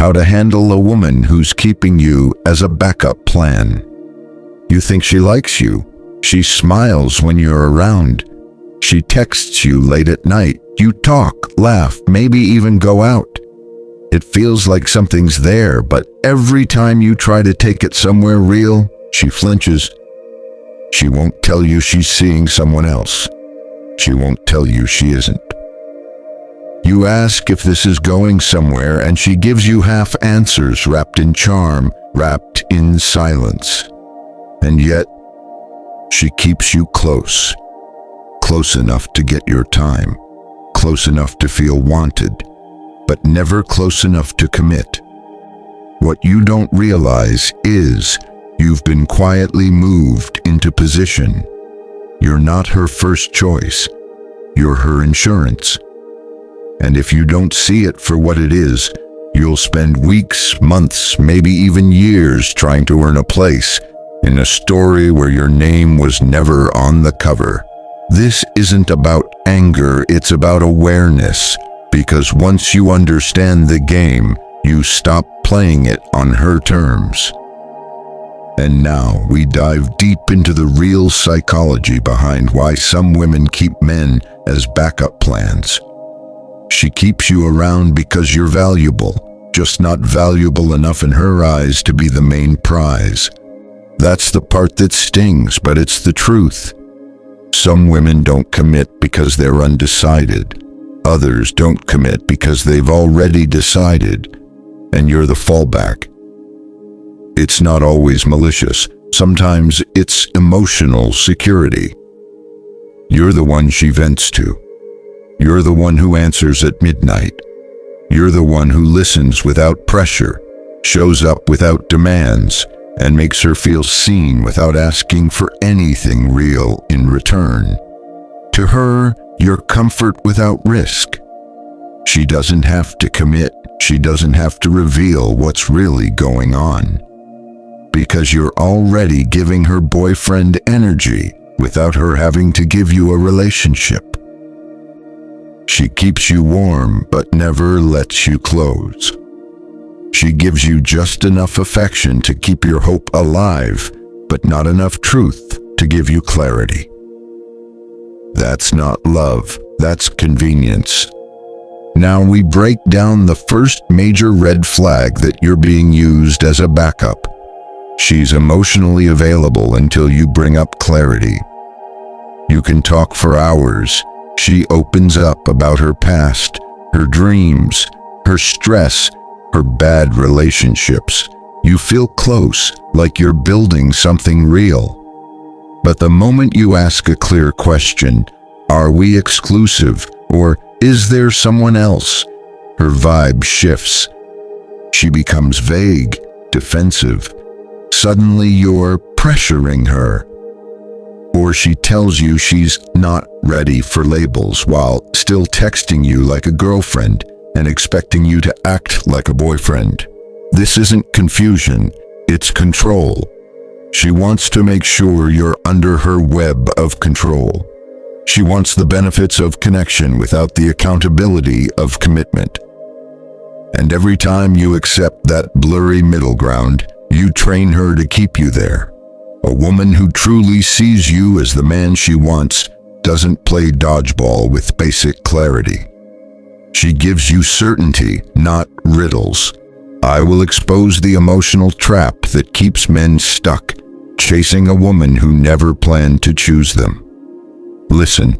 How to handle a woman who's keeping you as a backup plan. You think she likes you. She smiles when you're around. She texts you late at night. You talk, laugh, maybe even go out. It feels like something's there, but every time you try to take it somewhere real, she flinches. She won't tell you she's seeing someone else. She won't tell you she isn't. You ask if this is going somewhere, and she gives you half answers wrapped in charm, wrapped in silence. And yet, she keeps you close. Close enough to get your time. Close enough to feel wanted. But never close enough to commit. What you don't realize is you've been quietly moved into position. You're not her first choice. You're her insurance. And if you don't see it for what it is, you'll spend weeks, months, maybe even years trying to earn a place in a story where your name was never on the cover. This isn't about anger, it's about awareness, because once you understand the game, you stop playing it on her terms. And now we dive deep into the real psychology behind why some women keep men as backup plans. She keeps you around because you're valuable, just not valuable enough in her eyes to be the main prize. That's the part that stings, but it's the truth. Some women don't commit because they're undecided. Others don't commit because they've already decided, and you're the fallback. It's not always malicious. Sometimes it's emotional security. You're the one she vents to. You're the one who answers at midnight. You're the one who listens without pressure, shows up without demands, and makes her feel seen without asking for anything real in return. To her, you're comfort without risk. She doesn't have to commit. She doesn't have to reveal what's really going on. Because you're already giving her boyfriend energy without her having to give you a relationship. She keeps you warm but never lets you close. She gives you just enough affection to keep your hope alive, but not enough truth to give you clarity. That's not love, that's convenience. Now we break down the first major red flag that you're being used as a backup. She's emotionally available until you bring up clarity. You can talk for hours. She opens up about her past, her dreams, her stress, her bad relationships. You feel close, like you're building something real. But the moment you ask a clear question, are we exclusive, or is there someone else? Her vibe shifts. She becomes vague, defensive. Suddenly you're pressuring her. Or she tells you she's not ready for labels while still texting you like a girlfriend and expecting you to act like a boyfriend. This isn't confusion, it's control. She wants to make sure you're under her web of control. She wants the benefits of connection without the accountability of commitment. And every time you accept that blurry middle ground, you train her to keep you there. A woman who truly sees you as the man she wants doesn't play dodgeball with basic clarity. She gives you certainty, not riddles. I will expose the emotional trap that keeps men stuck, chasing a woman who never planned to choose them. Listen,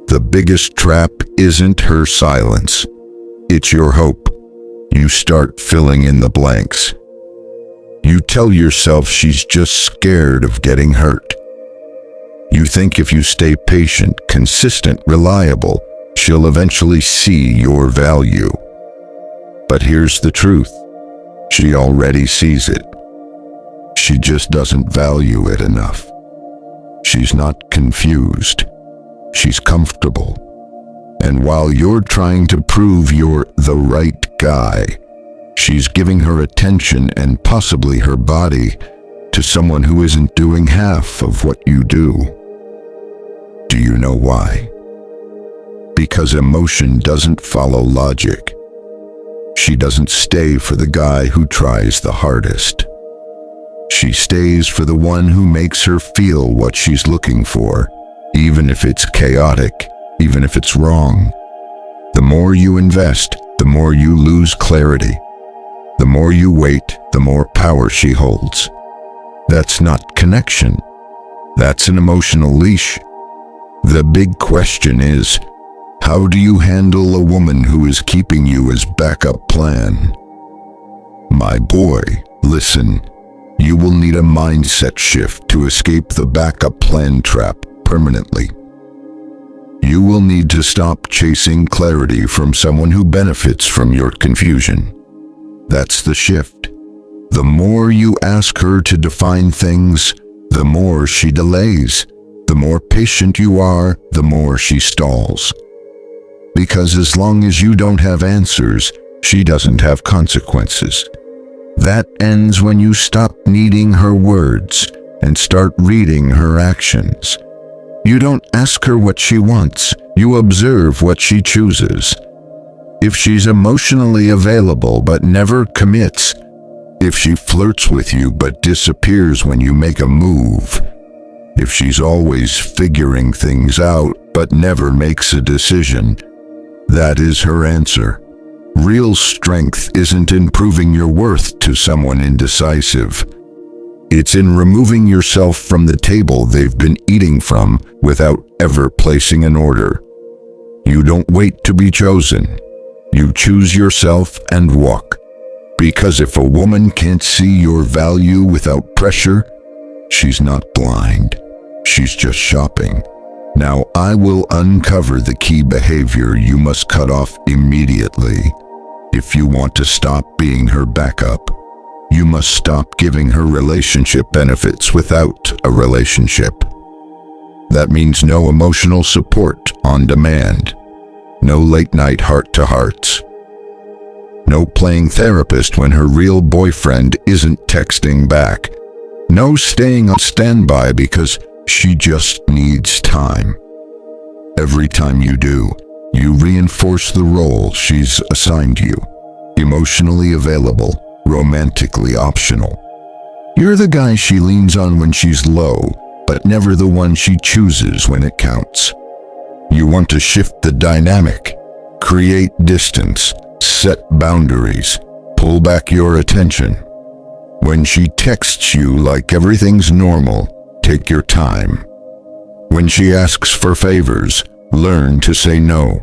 the biggest trap isn't her silence. It's your hope. You start filling in the blanks. You tell yourself she's just scared of getting hurt. You think if you stay patient, consistent, reliable, she'll eventually see your value. But here's the truth. She already sees it. She just doesn't value it enough. She's not confused. She's comfortable. And while you're trying to prove you're the right guy, she's giving her attention and possibly her body to someone who isn't doing half of what you do. Do you know why? Because emotion doesn't follow logic. She doesn't stay for the guy who tries the hardest. She stays for the one who makes her feel what she's looking for, even if it's chaotic, even if it's wrong. The more you invest, the more you lose clarity. The more you wait, the more power she holds. That's not connection. That's an emotional leash. The big question is, how do you handle a woman who is keeping you as backup plan? My boy, listen. You will need a mindset shift to escape the backup plan trap permanently. You will need to stop chasing clarity from someone who benefits from your confusion. That's the shift. The more you ask her to define things, the more she delays. The more patient you are, the more she stalls. Because as long as you don't have answers, she doesn't have consequences. That ends when you stop needing her words and start reading her actions. You don't ask her what she wants, you observe what she chooses. If she's emotionally available but never commits, if she flirts with you but disappears when you make a move, if she's always figuring things out but never makes a decision, that is her answer. Real strength isn't in proving your worth to someone indecisive. It's in removing yourself from the table they've been eating from without ever placing an order. You don't wait to be chosen. You choose yourself and walk. Because if a woman can't see your value without pressure, she's not blind. She's just shopping. Now I will uncover the key behavior you must cut off immediately. If you want to stop being her backup, you must stop giving her relationship benefits without a relationship. That means no emotional support on demand, no late-night heart-to-hearts, no playing therapist when her real boyfriend isn't texting back, no staying on standby because she just needs time. Every time you do, you reinforce the role she's assigned you. Emotionally available, romantically optional. You're the guy she leans on when she's low, but never the one she chooses when it counts. You want to shift the dynamic, create distance, set boundaries, pull back your attention. When she texts you like everything's normal, take your time. When she asks for favors, learn to say no.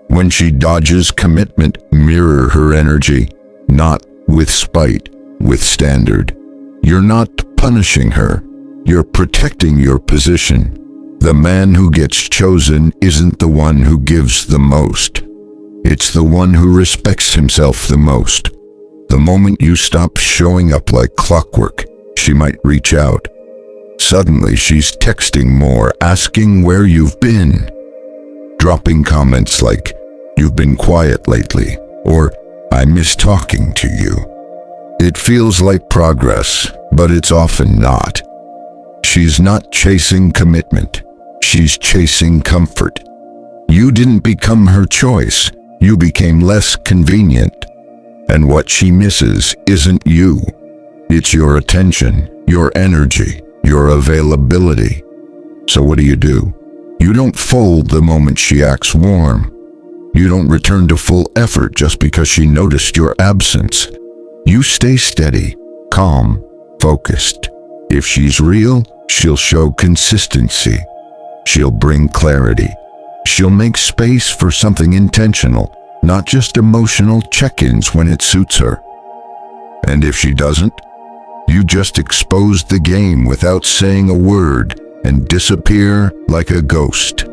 When she dodges commitment, mirror her energy, not with spite, with standard. You're not punishing her, you're protecting your position. The man who gets chosen isn't the one who gives the most. It's the one who respects himself the most. The moment you stop showing up like clockwork, she might reach out. Suddenly she's texting more, asking where you've been. Dropping comments like, "You've been quiet lately," or "I miss talking to you." It feels like progress, but it's often not. She's not chasing commitment. She's chasing comfort. You didn't become her choice. You became less convenient. And what she misses isn't you. It's your attention, your energy, your availability. So what do? You don't fold the moment she acts warm. You don't return to full effort just because she noticed your absence. You stay steady, calm, focused. If she's real, she'll show consistency. She'll bring clarity. She'll make space for something intentional, not just emotional check-ins when it suits her. And if she doesn't, you just expose the game without saying a word and disappear like a ghost.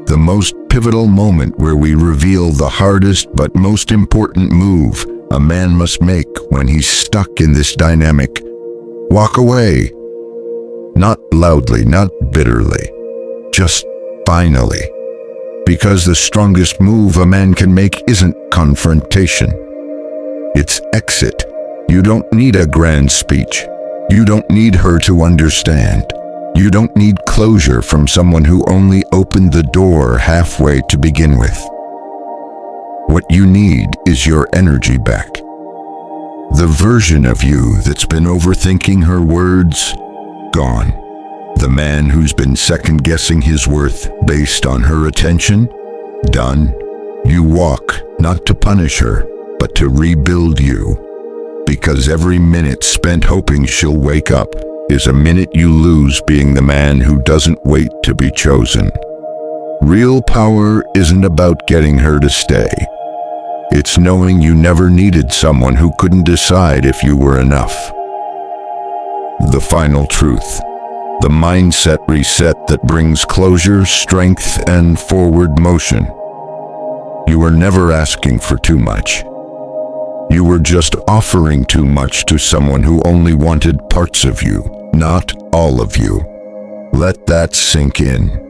The most pivotal moment where we reveal the hardest but most important move a man must make when he's stuck in this dynamic. Walk away. Not loudly, not bitterly. Just finally. Because the strongest move a man can make isn't confrontation. It's exit. You don't need a grand speech. You don't need her to understand. You don't need closure from someone who only opened the door halfway to begin with. What you need is your energy back. The version of you that's been overthinking her words, gone. The man who's been second-guessing his worth based on her attention, done. You walk, not to punish her, but to rebuild you. Because every minute spent hoping she'll wake up is a minute you lose being the man who doesn't wait to be chosen. Real power isn't about getting her to stay. It's knowing you never needed someone who couldn't decide if you were enough. The final truth. The mindset reset that brings closure, strength, and forward motion. You were never asking for too much. You were just offering too much to someone who only wanted parts of you, not all of you. Let that sink in.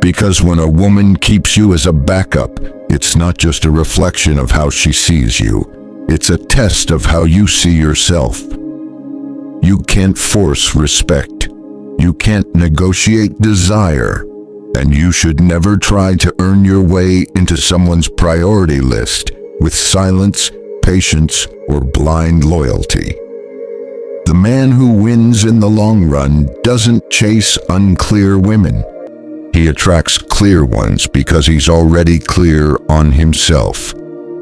Because when a woman keeps you as a backup, it's not just a reflection of how she sees you. It's a test of how you see yourself. You can't force respect. You can't negotiate desire. And you should never try to earn your way into someone's priority list with silence, patience, or blind loyalty. The man who wins in the long run doesn't chase unclear women. He attracts clear ones because he's already clear on himself.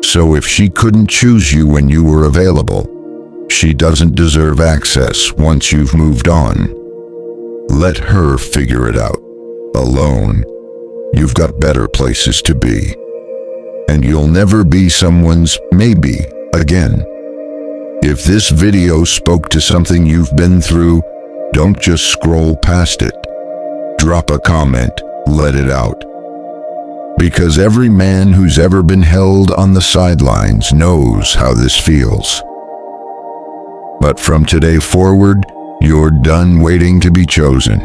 So if she couldn't choose you when you were available, she doesn't deserve access once you've moved on. Let her figure it out. Alone. You've got better places to be. And you'll never be someone's maybe again. If this video spoke to something you've been through, don't just scroll past it. Drop a comment, let it out. Because every man who's ever been held on the sidelines knows how this feels. But from today forward, you're done waiting to be chosen.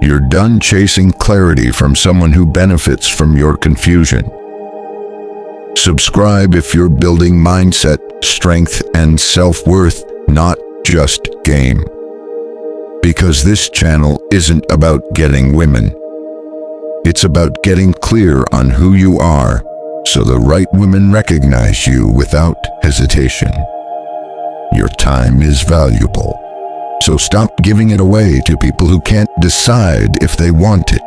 You're done chasing clarity from someone who benefits from your confusion. Subscribe if you're building mindset, strength, and self-worth, not just game. Because this channel isn't about getting women. It's about getting clear on who you are, so the right women recognize you without hesitation. Your time is valuable, so stop giving it away to people who can't decide if they want it.